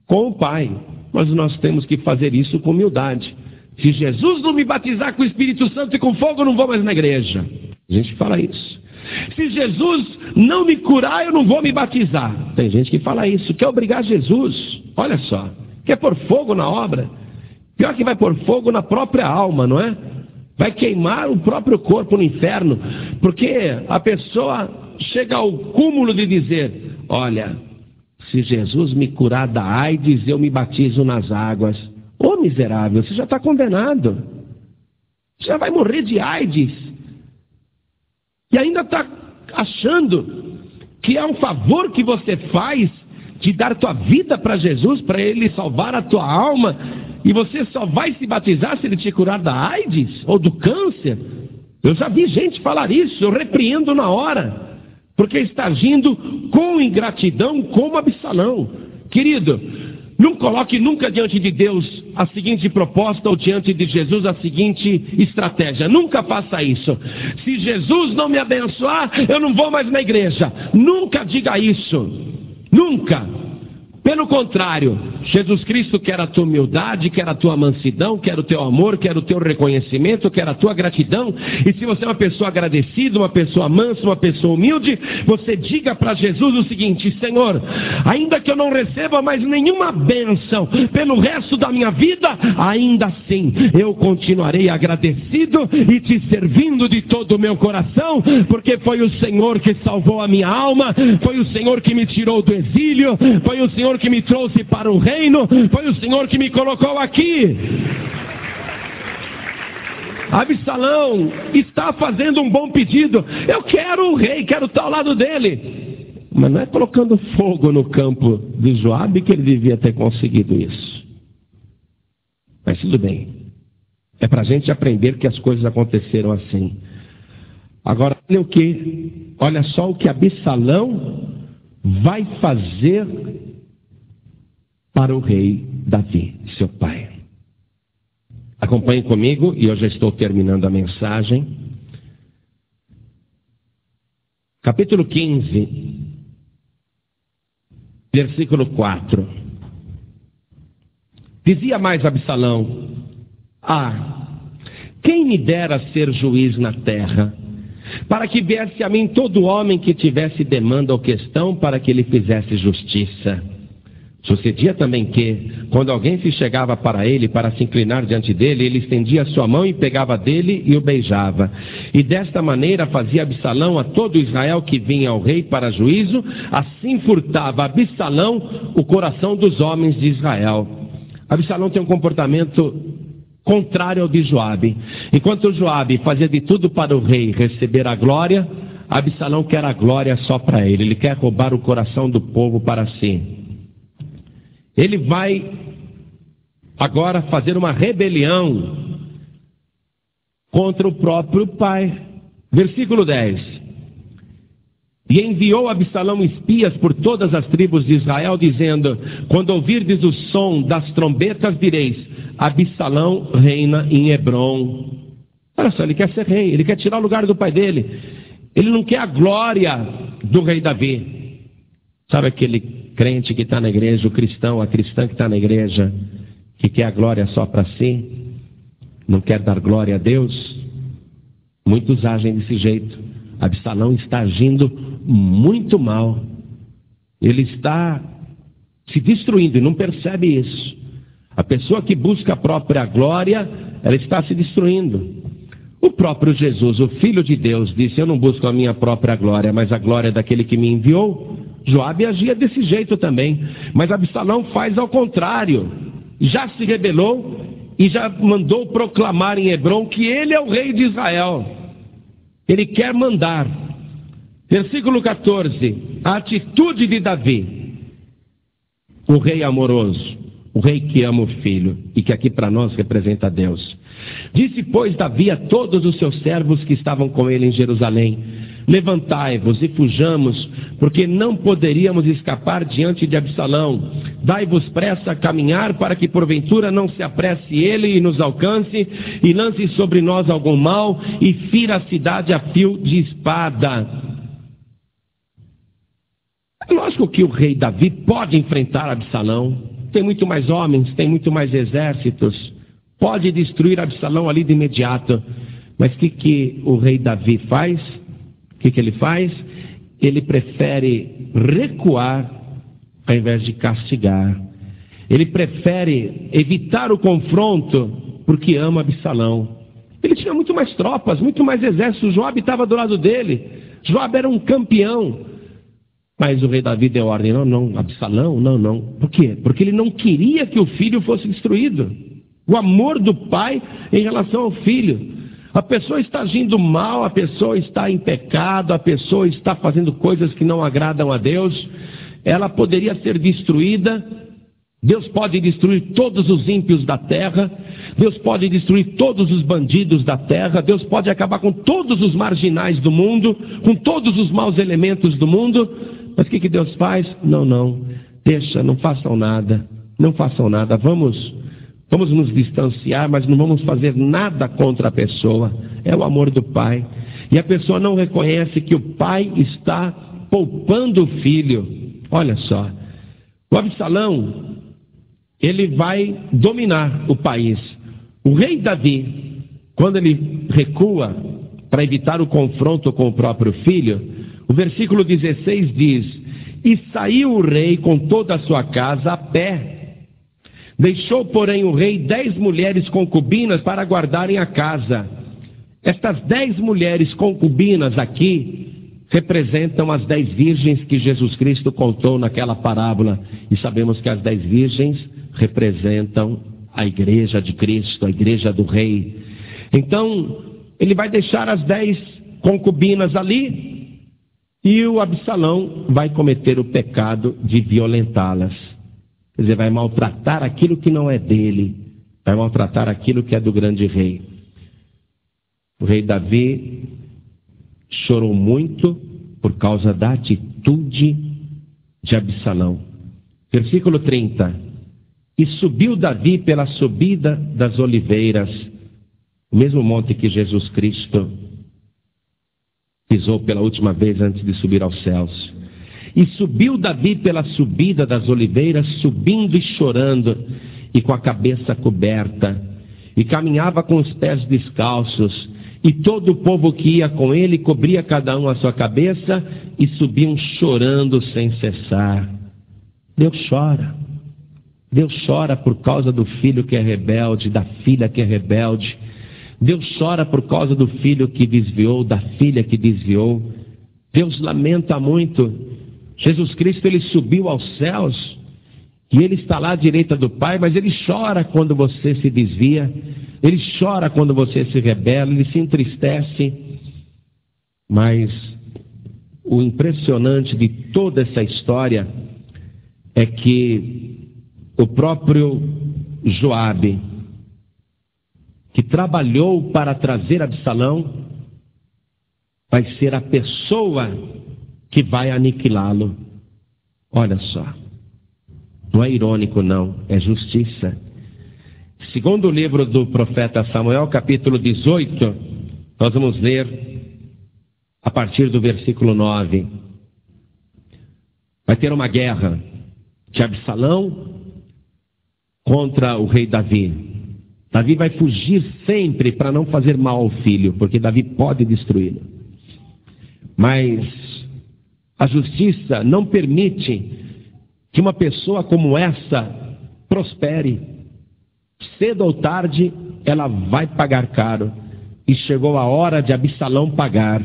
com o Pai. Mas nós temos que fazer isso com humildade. Se Jesus não me batizar com o Espírito Santo e com fogo, eu não vou mais na igreja. A gente fala isso. Se Jesus não me curar, eu não vou me batizar. Tem gente que fala isso, quer obrigar Jesus. Olha só, quer pôr fogo na obra. Pior que vai pôr fogo na própria alma, não é? Vai queimar o próprio corpo no inferno. Porque a pessoa chega ao cúmulo de dizer: olha, se Jesus me curar da AIDS, eu me batizo nas águas. Ô miserável, você já está condenado. Você já vai morrer de AIDS. E ainda está achando que é um favor que você faz de dar tua vida para Jesus, para Ele salvar a tua alma, e você só vai se batizar se Ele te curar da AIDS ou do câncer. Eu já vi gente falar isso, eu repreendo na hora, porque está agindo com ingratidão como Absalão. Querido, não coloque nunca diante de Deus a seguinte proposta ou diante de Jesus a seguinte estratégia. Nunca faça isso. Se Jesus não me abençoar, eu não vou mais na igreja. Nunca diga isso. Nunca. Pelo contrário, Jesus Cristo quer a tua humildade, quer a tua mansidão, quer o teu amor, quer o teu reconhecimento, quer a tua gratidão. E se você é uma pessoa agradecida, uma pessoa mansa, uma pessoa humilde, você diga para Jesus o seguinte: Senhor, ainda que eu não receba mais nenhuma bênção pelo resto da minha vida, ainda assim eu continuarei agradecido e te servindo de todo o meu coração, porque foi o Senhor que salvou a minha alma, foi o Senhor que me tirou do exílio, foi o Senhor que me trouxe para o reino, foi o Senhor que me colocou aqui. Absalão está fazendo um bom pedido. Eu quero o rei, quero estar ao lado dele. Mas não é colocando fogo no campo de Joabe que ele devia ter conseguido isso. Mas tudo bem. É para a gente aprender que as coisas aconteceram assim. Agora, olha o que? Olha só o que Absalão vai fazer para o rei Davi, seu pai. Acompanhe comigo, e eu já estou terminando a mensagem. capítulo 15, versículo 4. Dizia mais Absalão: quem me dera ser juiz na terra, para que viesse a mim todo homem que tivesse demanda ou questão, para que ele fizesse justiça. Sucedia também que, quando alguém se chegava para ele para se inclinar diante dele, ele estendia a sua mão e pegava dele e o beijava. E desta maneira fazia Absalão a todo Israel que vinha ao rei para juízo, assim furtava Absalão o coração dos homens de Israel. Absalão tem um comportamento contrário ao de Joabe. Enquanto Joabe fazia de tudo para o rei receber a glória, Absalão quer a glória só para ele. Ele quer roubar o coração do povo para si. Ele vai agora fazer uma rebelião contra o próprio pai. Versículo 10. E enviou Absalão espias por todas as tribos de Israel, dizendo: quando ouvirdes o som das trombetas, direis: Absalão reina em Hebrom. Olha só, ele quer ser rei, ele quer tirar o lugar do pai dele. Ele não quer a glória do rei Davi. Sabe aquele crente que está na igreja, o cristão, a cristã que está na igreja, que quer a glória só para si, não quer dar glória a Deus? Muitos agem desse jeito. Absalão está agindo muito mal. Ele está se destruindo e não percebe isso. A pessoa que busca a própria glória, ela está se destruindo. O próprio Jesus, o Filho de Deus, disse: eu não busco a minha própria glória, mas a glória daquele que me enviou. Joabe agia desse jeito também, mas Absalão faz ao contrário. Já se rebelou e já mandou proclamar em Hebrom que ele é o rei de Israel. Ele quer mandar. Versículo 14, a atitude de Davi, o rei amoroso, o rei que ama o filho e que aqui para nós representa Deus. Disse, pois, Davi a todos os seus servos que estavam com ele em Jerusalém: levantai-vos e fujamos, porque não poderíamos escapar diante de Absalão. Dai-vos pressa a caminhar, para que porventura não se apresse ele e nos alcance, e lance sobre nós algum mal, e fira a cidade a fio de espada. É lógico que o rei Davi pode enfrentar Absalão. Tem muito mais homens, tem muito mais exércitos. Pode destruir Absalão ali de imediato. Mas o que o rei Davi faz? O que ele faz? Ele prefere recuar ao invés de castigar. Ele prefere evitar o confronto porque ama Absalão. Ele tinha muito mais tropas, muito mais exército. Joabe estava do lado dele. Joabe era um campeão. Mas o rei Davi deu ordem: não, Absalão, não. Por quê? Porque ele não queria que o filho fosse destruído. O amor do pai em relação ao filho. A pessoa está agindo mal, a pessoa está em pecado, a pessoa está fazendo coisas que não agradam a Deus. Ela poderia ser destruída. Deus pode destruir todos os ímpios da terra. Deus pode destruir todos os bandidos da terra. Deus pode acabar com todos os marginais do mundo, com todos os maus elementos do mundo. Mas o que Deus faz? Não. Deixa, não façam nada. Não façam nada. Vamos nos distanciar, mas não vamos fazer nada contra a pessoa. É o amor do pai. E a pessoa não reconhece que o pai está poupando o filho. Olha só. O Absalão, ele vai dominar o país. O rei Davi, quando ele recua para evitar o confronto com o próprio filho, o versículo 16 diz: e saiu o rei com toda a sua casa a pé. Deixou, porém, o rei 10 mulheres concubinas para guardarem a casa. Estas 10 mulheres concubinas aqui representam as 10 virgens que Jesus Cristo contou naquela parábola. E sabemos que as 10 virgens representam a igreja de Cristo, a igreja do rei. Então, ele vai deixar as 10 concubinas ali, e o Absalão vai cometer o pecado de violentá-las. Quer dizer, vai maltratar aquilo que não é dele, vai maltratar aquilo que é do grande rei. O rei Davi chorou muito por causa da atitude de Absalão. Versículo 30. E subiu Davi pela subida das oliveiras, o mesmo monte que Jesus Cristo pisou pela última vez antes de subir aos céus. E subiu Davi pela subida das oliveiras, subindo e chorando, e com a cabeça coberta, e caminhava com os pés descalços, e todo o povo que ia com ele cobria cada um a sua cabeça, e subiam chorando sem cessar. Deus chora por causa do filho que é rebelde, da filha que é rebelde. Deus chora por causa do filho que desviou, da filha que desviou. Deus lamenta muito. Jesus Cristo, ele subiu aos céus, e ele está lá à direita do Pai, mas ele chora quando você se desvia, ele chora quando você se rebela, ele se entristece. Mas o impressionante de toda essa história é que o próprio Joabe, que trabalhou para trazer Absalão, vai ser a pessoa que vai aniquilá-lo. Olha só, não é irônico não, é justiça. Segundo o livro do profeta Samuel, capítulo 18, nós vamos ler a partir do versículo 9. Vai ter uma guerra de Absalão contra o rei Davi. Davi vai fugir sempre para não fazer mal ao filho, porque Davi pode destruí-lo. Mas a justiça não permite que uma pessoa como essa prospere. Cedo ou tarde, ela vai pagar caro. E chegou a hora de Absalão pagar.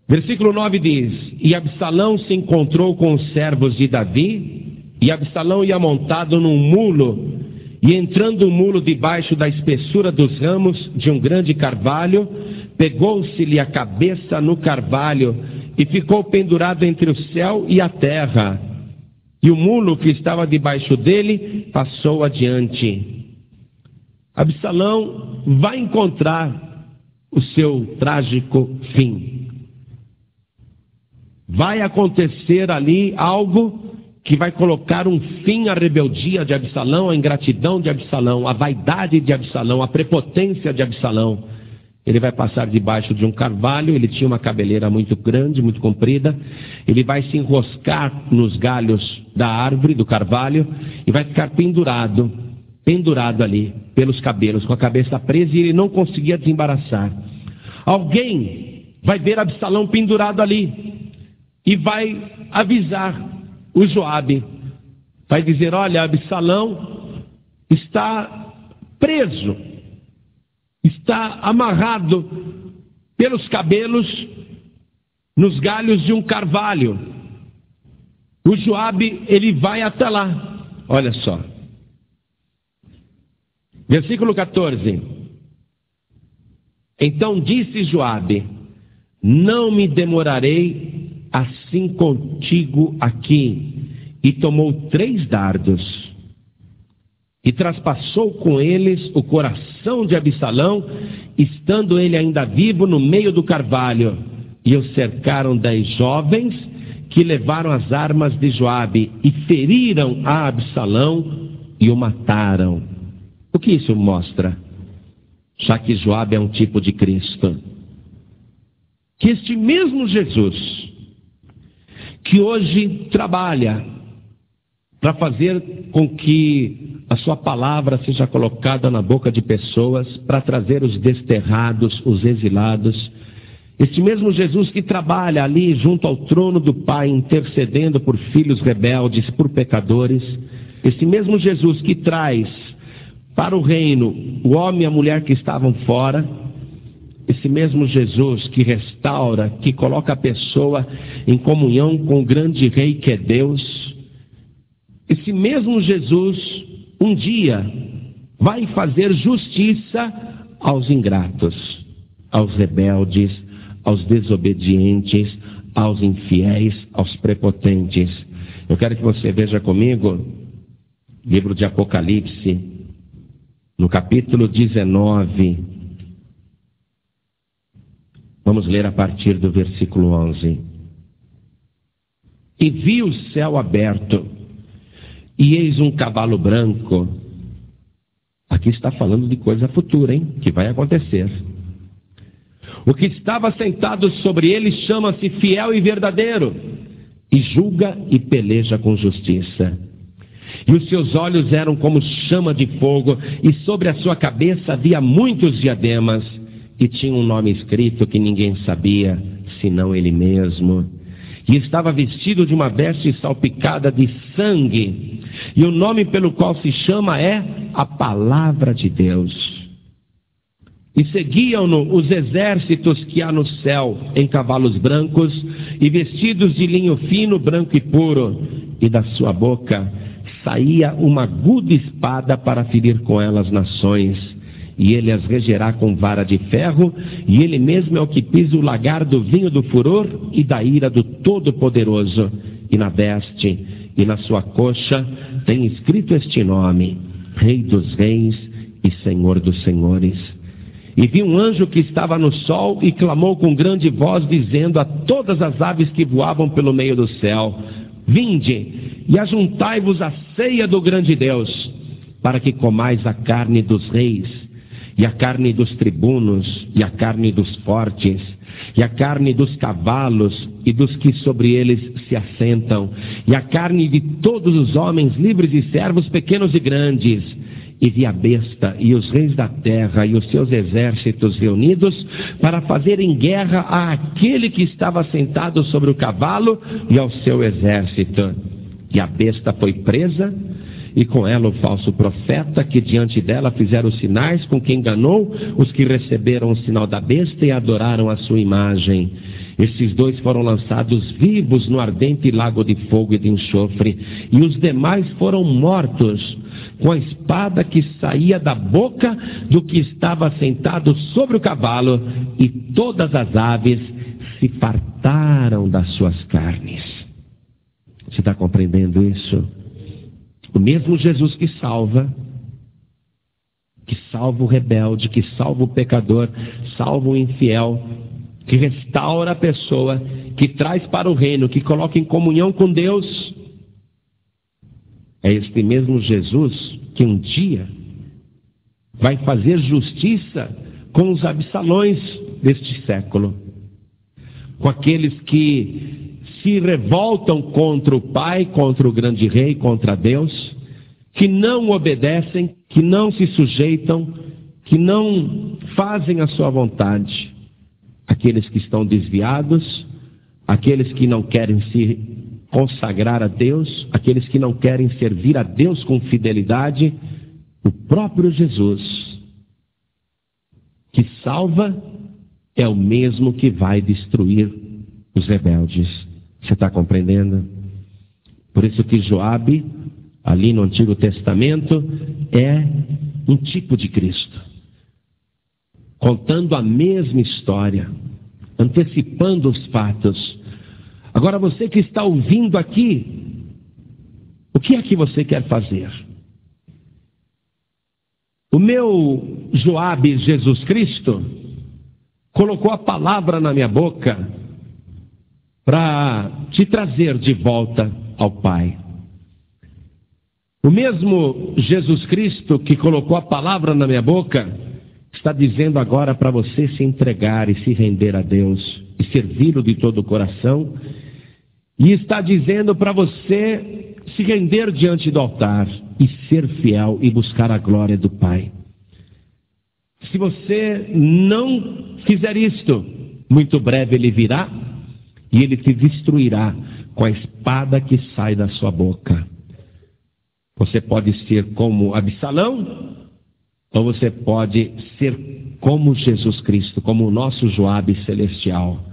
Versículo 9 diz: E Absalão se encontrou com os servos de Davi, e Absalão ia montado num mulo, e entrando o mulo debaixo da espessura dos ramos de um grande carvalho, pegou-se-lhe a cabeça no carvalho, e ficou pendurado entre o céu e a terra. E o mulo que estava debaixo dele passou adiante. Absalão vai encontrar o seu trágico fim. Vai acontecer ali algo que vai colocar um fim à rebeldia de Absalão, à ingratidão de Absalão, à vaidade de Absalão, à prepotência de Absalão. Ele vai passar debaixo de um carvalho, ele tinha uma cabeleira muito grande, muito comprida. Ele vai se enroscar nos galhos da árvore, do carvalho, e vai ficar pendurado ali, pelos cabelos, com a cabeça presa, e ele não conseguia desembaraçar. Alguém vai ver Absalão pendurado ali, e vai avisar o Joabe. Vai dizer: olha, Absalão está preso, está amarrado pelos cabelos nos galhos de um carvalho. O Joabe, ele vai até lá. Olha só. Versículo 14. Então disse Joabe: não me demorarei assim contigo aqui. E tomou 3 dardos e traspassou com eles o coração de Absalão, estando ele ainda vivo no meio do carvalho. E o cercaram 10 jovens, que levaram as armas de Joabe, e feriram a Absalão e o mataram. O que isso mostra? Já que Joabe é um tipo de Cristo. Que este mesmo Jesus, que hoje trabalha para fazer com que a sua palavra seja colocada na boca de pessoas, para trazer os desterrados, os exilados. Este mesmo Jesus que trabalha ali junto ao trono do Pai, intercedendo por filhos rebeldes, por pecadores. Este mesmo Jesus que traz para o reino o homem e a mulher que estavam fora. Esse mesmo Jesus que restaura, que coloca a pessoa em comunhão com o grande Rei que é Deus. Esse mesmo Jesus, um dia, vai fazer justiça aos ingratos, aos rebeldes, aos desobedientes, aos infiéis, aos prepotentes. Eu quero que você veja comigo, livro de Apocalipse, no capítulo 19. Vamos ler a partir do versículo 11. E vi o céu aberto, e eis um cavalo branco. Aqui está falando de coisa futura, hein? Que vai acontecer. O que estava sentado sobre ele chama-se fiel e verdadeiro, e julga e peleja com justiça. E os seus olhos eram como chama de fogo, e sobre a sua cabeça havia muitos diademas, e tinha um nome escrito que ninguém sabia, senão ele mesmo. E estava vestido de uma veste salpicada de sangue, e o nome pelo qual se chama é a Palavra de Deus. E seguiam-no os exércitos que há no céu, em cavalos brancos, e vestidos de linho fino, branco e puro, e da sua boca saía uma aguda espada para ferir com ela as nações, e ele as regerá com vara de ferro, e ele mesmo é o que pisa o lagar do vinho do furor e da ira do Todo-Poderoso. E na veste e na sua coxa tem escrito este nome: Rei dos Reis e Senhor dos Senhores. E vi um anjo que estava no sol e clamou com grande voz, dizendo a todas as aves que voavam pelo meio do céu: Vinde e ajuntai-vos à ceia do grande Deus, para que comais a carne dos reis, e a carne dos tribunos, e a carne dos fortes, e a carne dos cavalos, e dos que sobre eles se assentam, e a carne de todos os homens, livres e servos, pequenos e grandes. E vi a besta e os reis da terra e os seus exércitos reunidos para fazerem guerra àquele que estava sentado sobre o cavalo e ao seu exército. E a besta foi presa, e com ela o falso profeta, que diante dela fizeram sinais, com que enganou os que receberam o sinal da besta e adoraram a sua imagem. Esses dois foram lançados vivos no ardente lago de fogo e de enxofre, e os demais foram mortos com a espada que saía da boca do que estava sentado sobre o cavalo, e todas as aves se fartaram das suas carnes. Você está compreendendo isso? O mesmo Jesus que salva o rebelde, que salva o pecador, salva o infiel, que restaura a pessoa, que traz para o reino, que coloca em comunhão com Deus, é este mesmo Jesus que um dia vai fazer justiça com os Absalões deste século, com aqueles que se revoltam contra o Pai, contra o grande Rei, contra Deus, que não obedecem, que não se sujeitam, que não fazem a sua vontade. Aqueles que estão desviados, aqueles que não querem se consagrar a Deus, aqueles que não querem servir a Deus com fidelidade, o próprio Jesus, que salva, é o mesmo que vai destruir os rebeldes. Você está compreendendo? Por isso que Joabe, ali no Antigo Testamento, é um tipo de Cristo, contando a mesma história, antecipando os fatos. Agora, você que está ouvindo aqui, o que é que você quer fazer? O meu Joabe, Jesus Cristo, colocou a palavra na minha boca para te trazer de volta ao Pai. O mesmo Jesus Cristo que colocou a palavra na minha boca está dizendo agora para você se entregar e se render a Deus e servi-lo de todo o coração, e está dizendo para você se render diante do altar e ser fiel e buscar a glória do Pai. Se você não fizer isto, muito breve ele virá e ele te destruirá com a espada que sai da sua boca. Você pode ser como Absalão, ou você pode ser como Jesus Cristo, como o nosso Joabe celestial.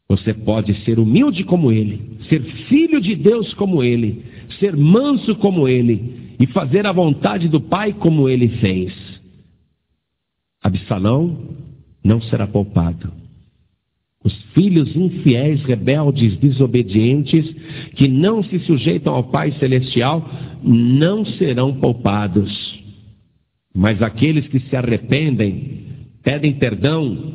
Você pode ser humilde como ele, ser filho de Deus como ele, ser manso como ele e fazer a vontade do Pai como ele fez. Absalão não será poupado. Os filhos infiéis, rebeldes, desobedientes, que não se sujeitam ao Pai Celestial, não serão poupados. Mas aqueles que se arrependem, pedem perdão,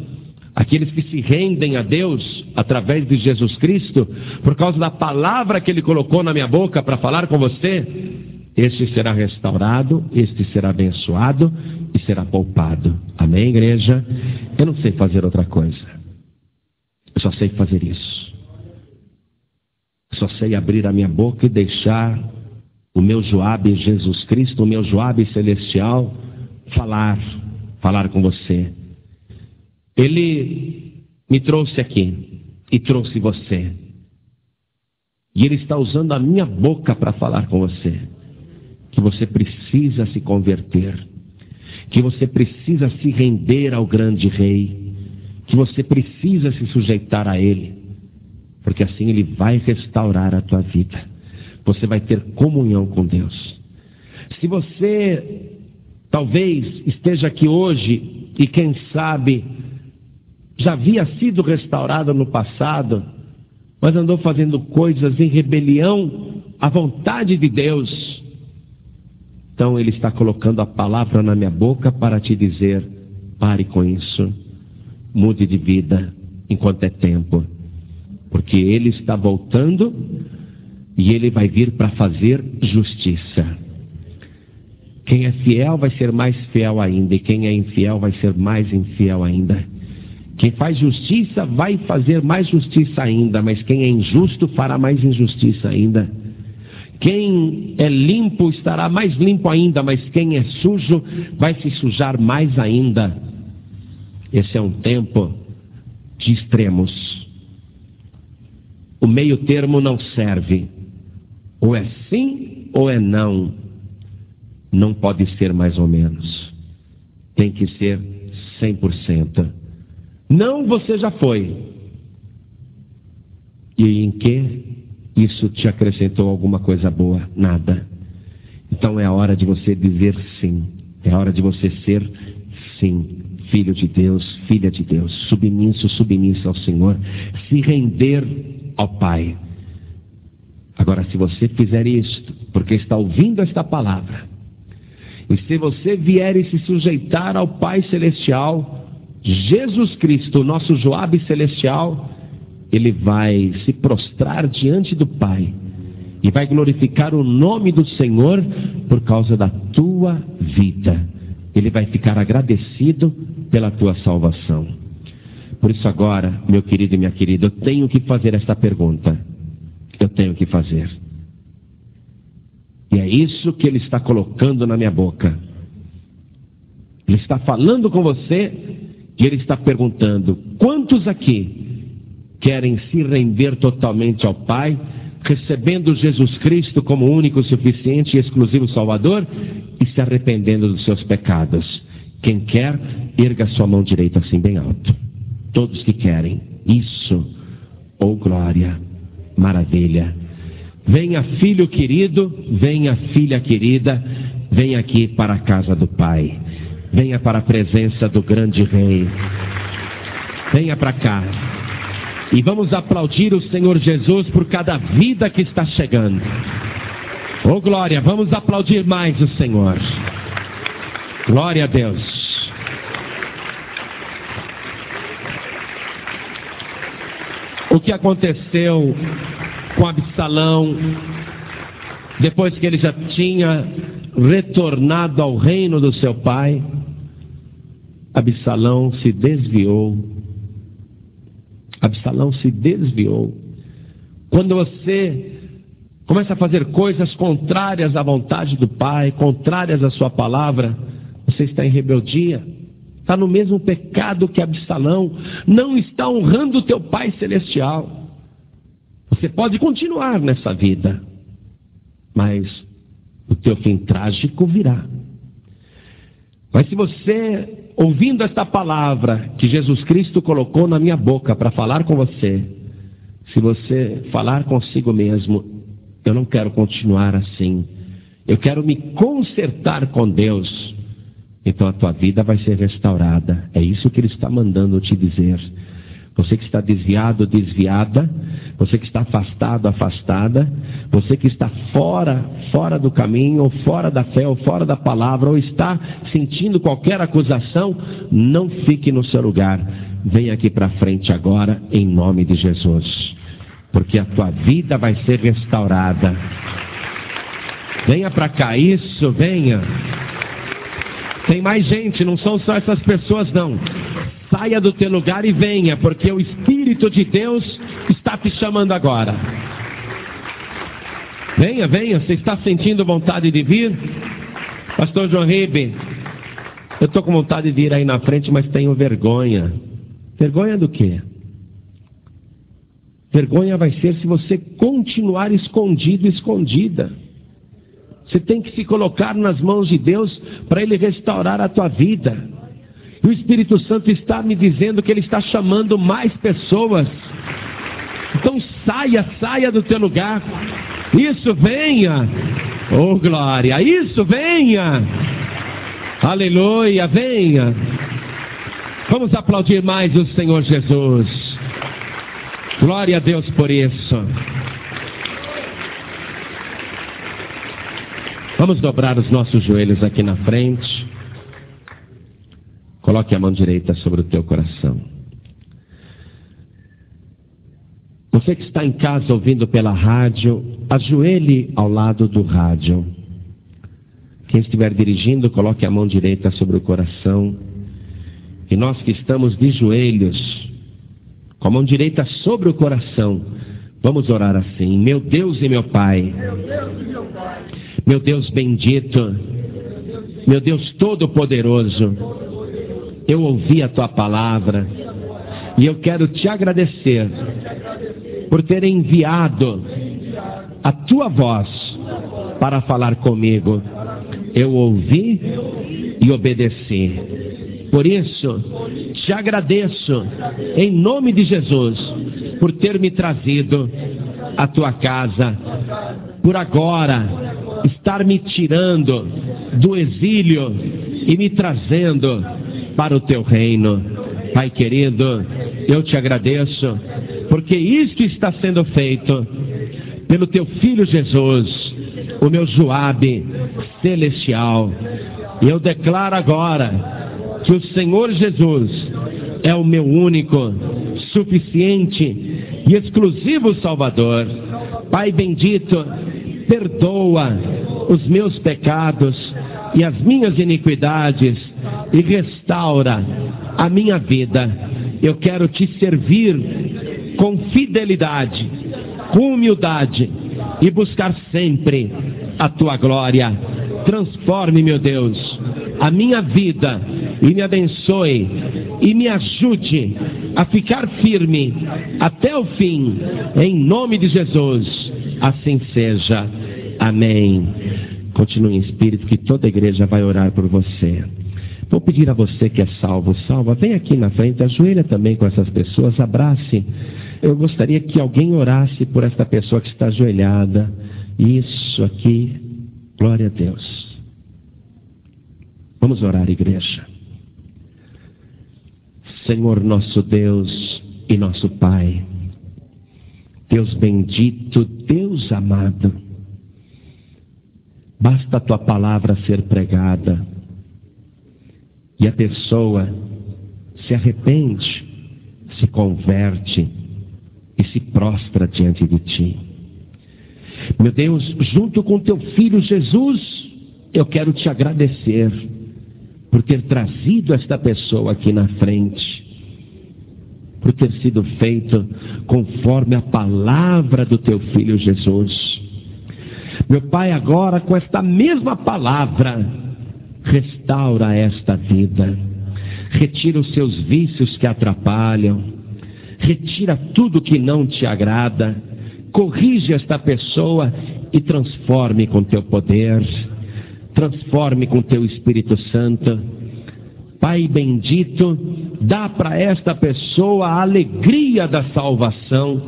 aqueles que se rendem a Deus através de Jesus Cristo, por causa da palavra que Ele colocou na minha boca para falar com você, este será restaurado, este será abençoado e será poupado. Amém, igreja? Eu não sei fazer outra coisa. Eu só sei fazer isso. Eu só sei abrir a minha boca e deixar o meu Joabe Jesus Cristo, o meu Joabe celestial, falar com você. Ele me trouxe aqui e trouxe você. E Ele está usando a minha boca para falar com você. Que você precisa se converter. Que você precisa se render ao grande Rei. Que você precisa se sujeitar a Ele. Porque assim Ele vai restaurar a tua vida. Você vai ter comunhão com Deus. Se você talvez esteja aqui hoje e quem sabe já havia sido restaurado no passado, mas andou fazendo coisas em rebelião à vontade de Deus, então Ele está colocando a palavra na minha boca para te dizer: pare com isso, mude de vida enquanto é tempo, porque Ele está voltando e Ele vai vir para fazer justiça. Quem é fiel vai ser mais fiel ainda, e quem é infiel vai ser mais infiel ainda. Quem faz justiça vai fazer mais justiça ainda, mas quem é injusto fará mais injustiça ainda. Quem é limpo estará mais limpo ainda, mas quem é sujo vai se sujar mais ainda. Esse é um tempo de extremos. O meio termo não serve. Ou é sim ou é não. Não pode ser mais ou menos. Tem que ser 100%. Não, você já foi. E em que isso te acrescentou alguma coisa boa? Nada. Então é a hora de você dizer sim. É a hora de você ser sim, filho de Deus, filha de Deus, submisso, submissa ao Senhor, se render ao Pai. Agora, se você fizer isto, porque está ouvindo esta palavra, e se você vier e se sujeitar ao Pai Celestial, Jesus Cristo, nosso Joabe celestial, Ele vai se prostrar diante do Pai e vai glorificar o nome do Senhor por causa da tua vida. Ele vai ficar agradecido pela tua salvação. Por isso agora, meu querido e minha querida, eu tenho que fazer esta pergunta. Eu tenho que fazer. E é isso que Ele está colocando na minha boca. Ele está falando com você e Ele está perguntando: quantos aqui querem se render totalmente ao Pai, recebendo Jesus Cristo como único, suficiente e exclusivo Salvador, e se arrependendo dos seus pecados? Quem quer, erga sua mão direita assim bem alto. Todos que querem. Isso. Oh glória, maravilha. Venha, filho querido, venha, filha querida, venha aqui para a casa do Pai. Venha para a presença do grande Rei. Venha para cá. E vamos aplaudir o Senhor Jesus por cada vida que está chegando. Oh glória, vamos aplaudir mais o Senhor. Glória a Deus. O que aconteceu com Absalão, depois que ele já tinha retornado ao reino do seu pai? Absalão se desviou. Absalão se desviou. Quando você começa a fazer coisas contrárias à vontade do Pai, contrárias à sua palavra, você está em rebeldia, está no mesmo pecado que Absalão, não está honrando o teu Pai Celestial. Você pode continuar nessa vida, mas o teu fim trágico virá. Mas se você, ouvindo esta palavra que Jesus Cristo colocou na minha boca para falar com você, se você falar consigo mesmo: eu não quero continuar assim, eu quero me consertar com Deus, então a tua vida vai ser restaurada. É isso que Ele está mandando te dizer. Você que está desviado, desviada, você que está afastado, afastada, você que está fora do caminho, ou fora da fé, ou fora da palavra, ou está sentindo qualquer acusação, não fique no seu lugar. Venha aqui para frente agora, em nome de Jesus, porque a tua vida vai ser restaurada. Venha para cá, isso, venha. Tem mais gente, não são só essas pessoas não. Saia do teu lugar e venha, porque o Espírito de Deus está te chamando agora. Venha, venha, você está sentindo vontade de vir? Pastor João Ribe, eu estou com vontade de ir aí na frente, mas tenho vergonha. Vergonha do quê? Vergonha vai ser se você continuar escondido, escondida. Você tem que se colocar nas mãos de Deus para Ele restaurar a tua vida. E o Espírito Santo está me dizendo que Ele está chamando mais pessoas. Então saia do teu lugar. Isso, venha. Oh, glória. Isso, venha. Aleluia, venha. Vamos aplaudir mais o Senhor Jesus. Glória a Deus por isso. Vamos dobrar os nossos joelhos aqui na frente. Coloque a mão direita sobre o teu coração. Você que está em casa ouvindo pela rádio, ajoelhe ao lado do rádio. Quem estiver dirigindo, coloque a mão direita sobre o coração. E nós que estamos de joelhos, com a mão direita sobre o coração, vamos orar assim: meu Deus e meu Pai, meu Deus bendito, meu Deus todo-poderoso, eu ouvi a Tua palavra e eu quero Te agradecer por ter enviado a Tua voz para falar comigo. Eu ouvi e obedeci. Por isso, Te agradeço, em nome de Jesus, por ter me trazido à Tua casa, por agora estar me tirando do exílio e me trazendo para o Teu reino. Pai querido, eu Te agradeço, porque isto está sendo feito pelo Teu Filho Jesus, o meu Joabe celestial. E eu declaro agora que o Senhor Jesus é o meu único, suficiente e exclusivo Salvador. Pai bendito, perdoa os meus pecados e as minhas iniquidades e restaura a minha vida. Eu quero Te servir com fidelidade, com humildade e buscar sempre a Tua glória. Transforme, meu Deus, a minha vida e me abençoe e me ajude a ficar firme até o fim, em nome de Jesus. Assim seja. Amém. Continue em espírito, que toda a igreja vai orar por você. Vou pedir a você que é salvo, salva, vem aqui na frente, ajoelha também com essas pessoas, abrace. Eu gostaria que alguém orasse por esta pessoa que está ajoelhada. Isso aqui, glória a Deus. Vamos orar, igreja. Senhor nosso Deus e nosso Pai, Deus bendito, Deus amado, basta a Tua palavra ser pregada e a pessoa se arrepende, se converte e se prostra diante de Ti. Meu Deus, junto com Teu Filho Jesus, eu quero Te agradecer por ter trazido esta pessoa aqui na frente, por ter sido feito conforme a palavra do Teu Filho Jesus. Meu Pai, agora com esta mesma palavra, restaura esta vida, retira os seus vícios que atrapalham, retira tudo que não Te agrada, corrige esta pessoa e transforme com Teu poder, transforme com Teu Espírito Santo. Pai bendito, dá para esta pessoa a alegria da salvação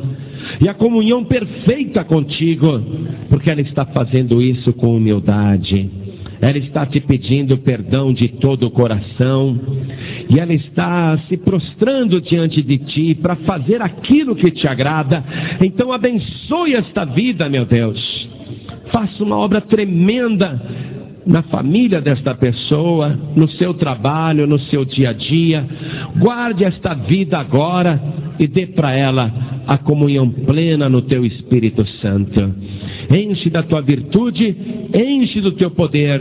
e a comunhão perfeita contigo, porque ela está fazendo isso com humildade. Ela está Te pedindo perdão de todo o coração e ela está se prostrando diante de Ti para fazer aquilo que Te agrada. Então abençoe esta vida, meu Deus. Faça uma obra tremenda na família desta pessoa, no seu trabalho, no seu dia a dia. Guarde esta vida agora e dê para ela a comunhão plena no teu Espírito Santo. Enche da tua virtude, enche do teu poder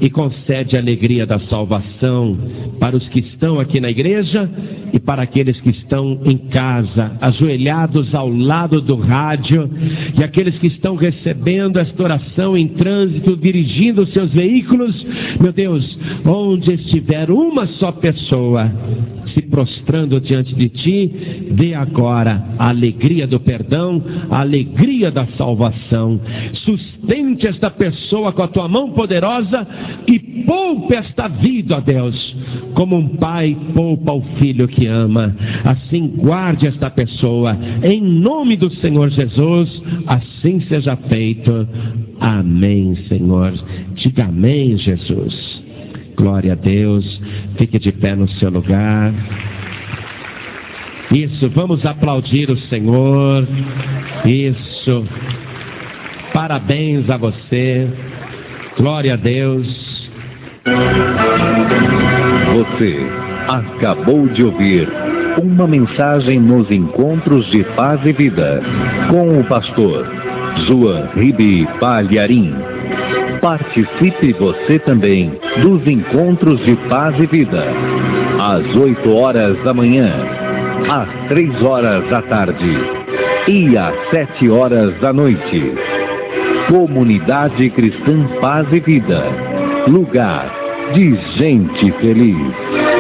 e concede a alegria da salvação para os que estão aqui na igreja e para aqueles que estão em casa, ajoelhados ao lado do rádio, e aqueles que estão recebendo esta oração em trânsito, dirigindo os seus veículos. Meu Deus, onde estiver uma só pessoa se prostrando diante de Ti, dê agora a alegria do perdão, a alegria da salvação. Sustente esta pessoa com a Tua mão poderosa e poupe esta vida, ó Deus, como um pai poupa o filho que ama. Assim guarde esta pessoa, em nome do Senhor Jesus, assim seja feito. Amém, Senhor. Diga amém, Jesus. Glória a Deus. Fique de pé no seu lugar. Isso, vamos aplaudir o Senhor. Isso. Parabéns a você. Glória a Deus. Você acabou de ouvir uma mensagem nos Encontros de Paz e Vida, com o pastor João Ribe Palharim. Participe você também dos Encontros de Paz e Vida, às 8 horas da manhã, às 3 horas da tarde e às 7 horas da noite. Comunidade Cristã Paz e Vida, lugar de gente feliz.